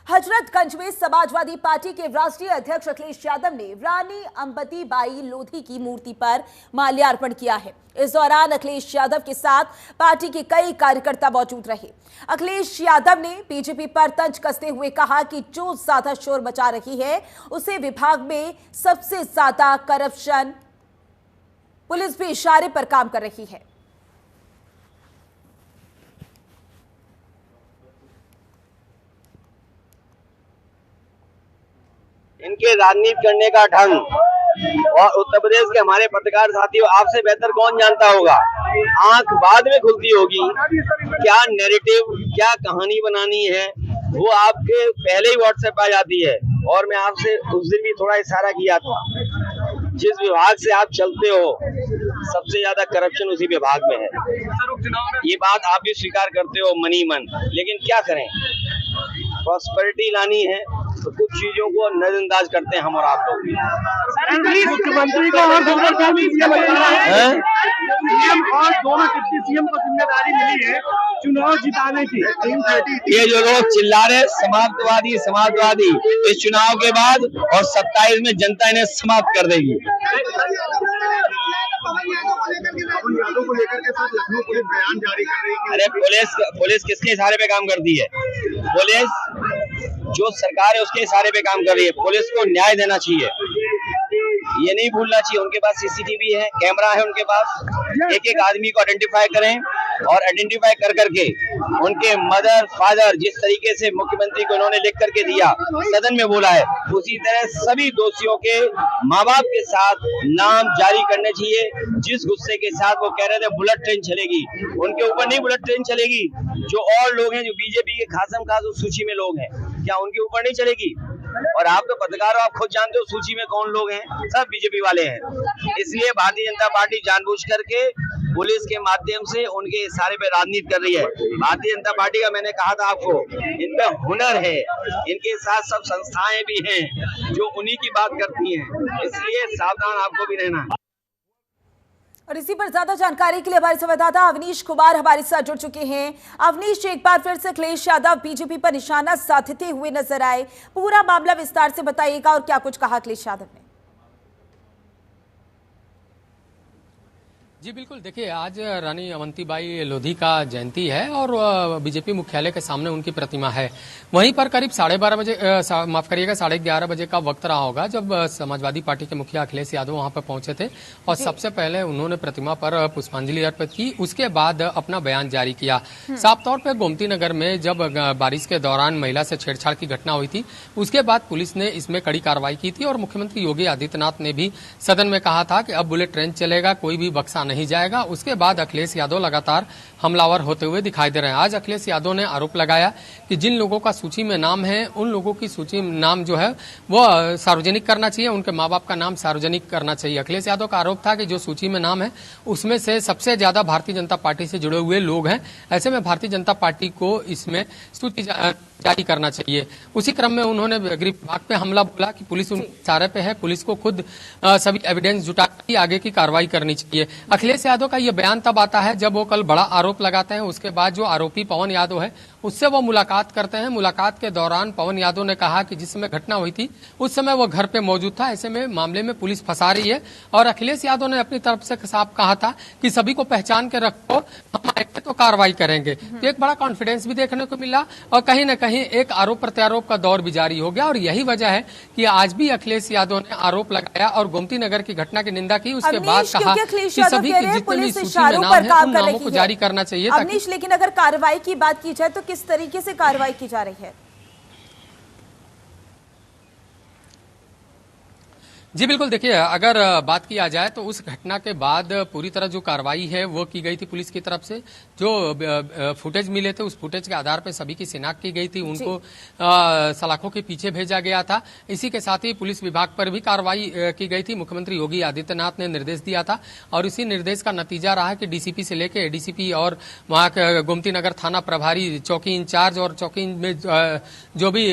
हजरतगंज में समाजवादी पार्टी के राष्ट्रीय अध्यक्ष अखिलेश यादव ने रानी अंबतीबाई लोधी की मूर्ति पर माल्यार्पण किया है। इस दौरान अखिलेश यादव के साथ पार्टी के कई कार्यकर्ता मौजूद रहे। अखिलेश यादव ने बीजेपी पर तंज कसते हुए कहा कि जो ज्यादा शोर मचा रही है उसे विभाग में सबसे ज्यादा करप्शन, पुलिस भी इशारे पर काम कर रही है। इनके राजनीति करने का ढंग और उत्तर प्रदेश के हमारे पत्रकार साथियों, आपसे बेहतर कौन जानता होगा। आंख बाद में खुलती होगी, क्या नैरेटिव, क्या कहानी बनानी है वो आपके पहले ही व्हाट्सएप आ जाती है। और मैं आपसे उस दिन भी थोड़ा इशारा किया था, जिस विभाग से आप चलते हो सबसे ज्यादा करप्शन उसी विभाग में है। ये बात आप भी स्वीकार करते हो मनी मन, लेकिन क्या करें, प्रॉस्पेरिटी लानी है तो कुछ चीजों को नजरअंदाज करते हैं हम और आप लोग। मुख्यमंत्री को और दोनों सीएम को जिम्मेदारी मिली है चुनाव जिताने की। ये जो लोग चिल्ला रहे समाप्तवादी समाप्तवादी, इस चुनाव के बाद और 27 में जनता इन्हें समाप्त कर देगी। को लेकर के साथ लखनऊ पुलिस बयान जारी कर रही है। अरे पुलिस किसके इशारे पे काम करती है? पुलिस जो सरकार है उसके इशारे पे काम कर रही है। पुलिस को न्याय देना चाहिए, ये नहीं भूलना चाहिए। उनके पास सीसीटीवी है, कैमरा है उनके पास। एक एक आदमी को आइडेंटिफाई करें और आइडेंटिफाई कर करके उनके मदर फादर, जिस तरीके से मुख्यमंत्री को उन्होंने लिख करके दिया, सदन में बोला है, उसी तरह सभी दोषियों के माँ बाप के साथ नाम जारी करने चाहिए। जिस गुस्से के साथ वो कह रहे थे बुलेट ट्रेन चलेगी, उनके ऊपर नहीं बुलेट ट्रेन चलेगी। जो और लोग हैं, जो बीजेपी के खासम खास उस सूची में लोग हैं, क्या उनके ऊपर नहीं चलेगी? और आप तो पत्रकार हो, आप खुद जानते हो सूची में कौन लोग हैं, सब बीजेपी वाले हैं। इसलिए भारतीय जनता पार्टी जानबूझ करके पुलिस के माध्यम से उनके इशारे पे राजनीति कर रही है। भारतीय जनता पार्टी का, मैंने कहा था आपको, इनका हुनर है, इनके साथ सब संस्थाएं भी हैं जो उन्हीं की बात करती हैं, इसलिए सावधान आपको भी रहना है। और इसी पर ज्यादा जानकारी के लिए हमारे संवाददाता अवनीश कुमार हमारे साथ जुड़ चुके हैं। अवनीश, एक बार फिर से अखिलेश यादव बीजेपी पर निशाना साधते हुए नजर आए, पूरा मामला विस्तार से बताइएगा और क्या कुछ कहा अखिलेश यादव ने? जी बिल्कुल, देखिए आज रानी अवंतीबाई लोधी का जयंती है और बीजेपी मुख्यालय के सामने उनकी प्रतिमा है। वहीं पर करीब 12:30 बजे, माफ करिएगा 11:30 बजे का वक्त रहा होगा जब समाजवादी पार्टी के मुखिया अखिलेश यादव वहां पर पहुंचे थे और सबसे पहले उन्होंने प्रतिमा पर पुष्पांजलि अर्पित की। उसके बाद अपना बयान जारी किया। साफ तौर पर गोमती नगर में जब बारिश के दौरान महिला से छेड़छाड़ की घटना हुई थी, उसके बाद पुलिस ने इसमें कड़ी कार्रवाई की थी और मुख्यमंत्री योगी आदित्यनाथ ने भी सदन में कहा था कि अब बुलेट ट्रेन चलेगा, कोई भी बक्सा नहीं जाएगा। उसके बाद अखिलेश यादव लगातार हमलावर होते हुए दिखाई दे रहे हैं। आज अखिलेश यादव ने आरोप लगाया कि जिन लोगों का सूची में नाम है, उन लोगों की सूची में नाम जो है वो सार्वजनिक करना चाहिए, उनके माँ बाप का नाम सार्वजनिक करना चाहिए। अखिलेश यादव का आरोप था कि जो सूची में नाम है उसमें से सबसे ज्यादा भारतीय जनता पार्टी से जुड़े हुए लोग हैं। ऐसे में भारतीय जनता पार्टी को इसमें सूची जारी करना चाहिए। उसी क्रम में उन्होंने गृह विभाग पे हमला बोला कि पुलिस उनके इशारे पे है, पुलिस को खुद सभी एविडेंस जुटा के आगे की कार्रवाई करनी चाहिए। अखिलेश यादव का यह बयान तब आता है जब वो कल बड़ा आरोप लगाते हैं। उसके बाद जो आरोपी पवन यादव है उससे वो मुलाकात करते हैं। मुलाकात के दौरान पवन यादव ने कहा कि जिस समय घटना हुई थी उस समय वो घर पे मौजूद था। ऐसे में मामले में पुलिस फंसा रही है और अखिलेश यादव ने अपनी तरफ से साफ कहा था कि सभी को पहचान के रखो, हम आएंगे तो कार्रवाई करेंगे। तो एक बड़ा कॉन्फिडेंस भी देखने को मिला और कहीं न कहीं एक आरोप प्रत्यारोप का दौर भी जारी हो गया। और यही वजह है कि आज भी अखिलेश यादव ने आरोप लगाया और गोमती नगर की घटना की निंदा की। उसके बाद कहा कि सभी की जितने भी सूची में नाम है उन नामों को जारी करना चाहिए। अवनीश, लेकिन अगर कार्रवाई की बात की जाए तो किस तरीके से कार्रवाई की जा रही है? जी बिल्कुल, देखिए अगर बात किया जाए तो उस घटना के बाद पूरी तरह जो कार्रवाई है वो की गई थी पुलिस की तरफ से। जो फुटेज मिले थे उस फुटेज के आधार पर सभी की शिनाख्त की गई थी, उनको सलाखों के पीछे भेजा गया था। इसी के साथ ही पुलिस विभाग पर भी कार्रवाई की गई थी। मुख्यमंत्री योगी आदित्यनाथ ने निर्देश दिया था और इसी निर्देश का नतीजा रहा है कि डीसीपी से लेकर एडीसीपी और वहां के गोमती नगर थाना प्रभारी, चौकी इंचार्ज और चौकी में जो भी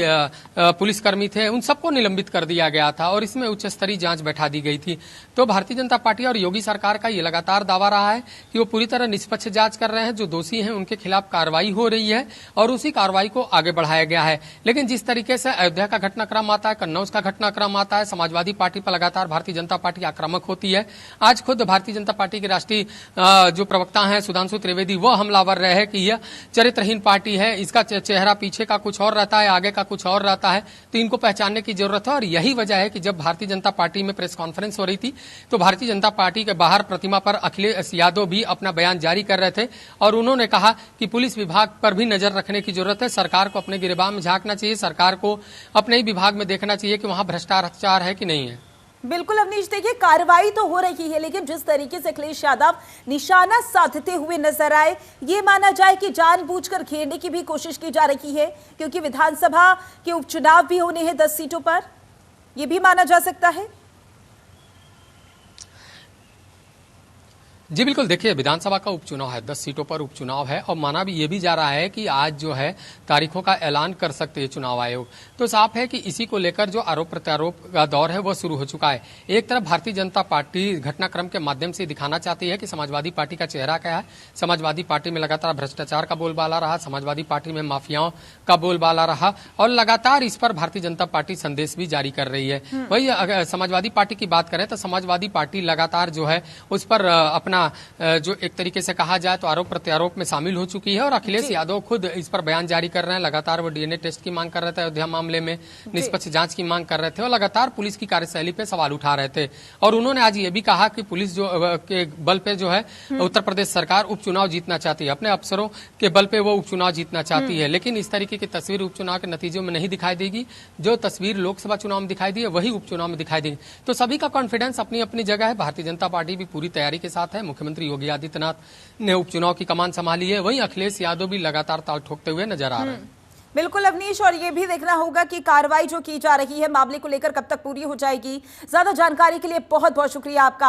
पुलिसकर्मी थे उन सबको निलंबित कर दिया गया था। और इसमें उच्च स्तरीय कड़ी जांच बैठा दी गई थी। तो भारतीय जनता पार्टी और योगी सरकार का ये लगातार दावा रहा है कि वो पूरी तरह निष्पक्ष जांच कर रहे हैं, जो दोषी हैं उनके खिलाफ कार्रवाई हो रही है और उसी कार्रवाई को आगे बढ़ाया गया है। लेकिन जिस तरीके से अयोध्या का घटनाक्रम आता है, कन्नौज का घटनाक्रम आता है, समाजवादी पार्टी पर लगातार भारतीय जनता पार्टी आक्रामक होती है। आज खुद भारतीय जनता पार्टी के राष्ट्रीय जो प्रवक्ता हैं सुधांशु त्रिवेदी, वो हमलावर रहे हैं कि यह चरित्रहीन पार्टी है, इसका चेहरा पीछे का कुछ और रहता है, आगे का कुछ और रहता है, तो इनको पहचानने की जरूरत है। और यही वजह है कि जब भारतीय जनता पार्टी में प्रेस कॉन्फ्रेंस हो रही थी तो भारतीय जनता पार्टी के बाहर प्रतिमा पर अखिलेश यादव भी अपना बयान जारी कर रहे थे और उन्होंने कहा कि पुलिस विभाग पर भी नजर रखने की जरूरत है, सरकार को अपने गिरबान में झांकना चाहिए, सरकार को अपने ही विभाग में देखना चाहिए कि वहां भ्रष्टाचार है कि नहीं है। बिल्कुल अवनीश, देखिए कार्रवाई तो हो रही है, लेकिन जिस तरीके से अखिलेश यादव निशाना साधते हुए नजर आए, ये माना जाए कि जानबूझकर घेरने की भी कोशिश की जा रही है, क्योंकि विधानसभा के उपचुनाव भी होने हैं 10 सीटों पर, यह भी माना जा सकता है। जी बिल्कुल, देखिए विधानसभा का उपचुनाव है, 10 सीटों पर उपचुनाव है और माना भी ये भी जा रहा है कि आज जो है तारीखों का ऐलान कर सकते हैं चुनाव आयोग। तो साफ है कि इसी को लेकर जो आरोप प्रत्यारोप का दौर है वो शुरू हो चुका है। एक तरफ भारतीय जनता पार्टी घटनाक्रम के माध्यम से दिखाना चाहती है कि समाजवादी पार्टी का चेहरा क्या है। समाजवादी पार्टी में लगातार भ्रष्टाचार का बोलबाला रहा, समाजवादी पार्टी में माफियाओं का बोलबाला रहा और लगातार इस पर भारतीय जनता पार्टी संदेश भी जारी कर रही है। वही अगर समाजवादी पार्टी की बात करें तो समाजवादी पार्टी लगातार जो है उस पर अपना जो एक तरीके से कहा जाए तो आरोप प्रत्यारोप में शामिल हो चुकी है और अखिलेश यादव खुद इस पर बयान जारी कर रहे हैं। लगातार वो डीएनए टेस्ट की मांग कर रहे थे, अयोध्या मामले में निष्पक्ष जांच की मांग कर रहे थे और लगातार पुलिस की कार्यशैली पे सवाल उठा रहे थे। और उन्होंने आज ये भी कहा कि पुलिस जो के बल पे जो है उत्तर प्रदेश सरकार उपचुनाव जीतना चाहती है, अपने अफसरों के बल पे वो उपचुनाव जीतना चाहती है। लेकिन इस तरीके की तस्वीर उपचुनाव के नतीजों में नहीं दिखाई देगी। जो तस्वीर लोकसभा चुनाव में दिखाई दी है वही उपचुनाव में दिखाई देगी। तो सभी का कॉन्फिडेंस अपनी अपनी जगह है। भारतीय जनता पार्टी भी पूरी तैयारी के साथ है। मुख्यमंत्री योगी आदित्यनाथ ने उपचुनाव की कमान संभाली है, वहीं अखिलेश यादव भी लगातार ताल ठोकते हुए नजर आ रहे हैं। बिल्कुल अवनीश, और ये भी देखना होगा कि कार्रवाई जो की जा रही है मामले को लेकर कब तक पूरी हो जाएगी। ज्यादा जानकारी के लिए बहुत बहुत शुक्रिया आपका।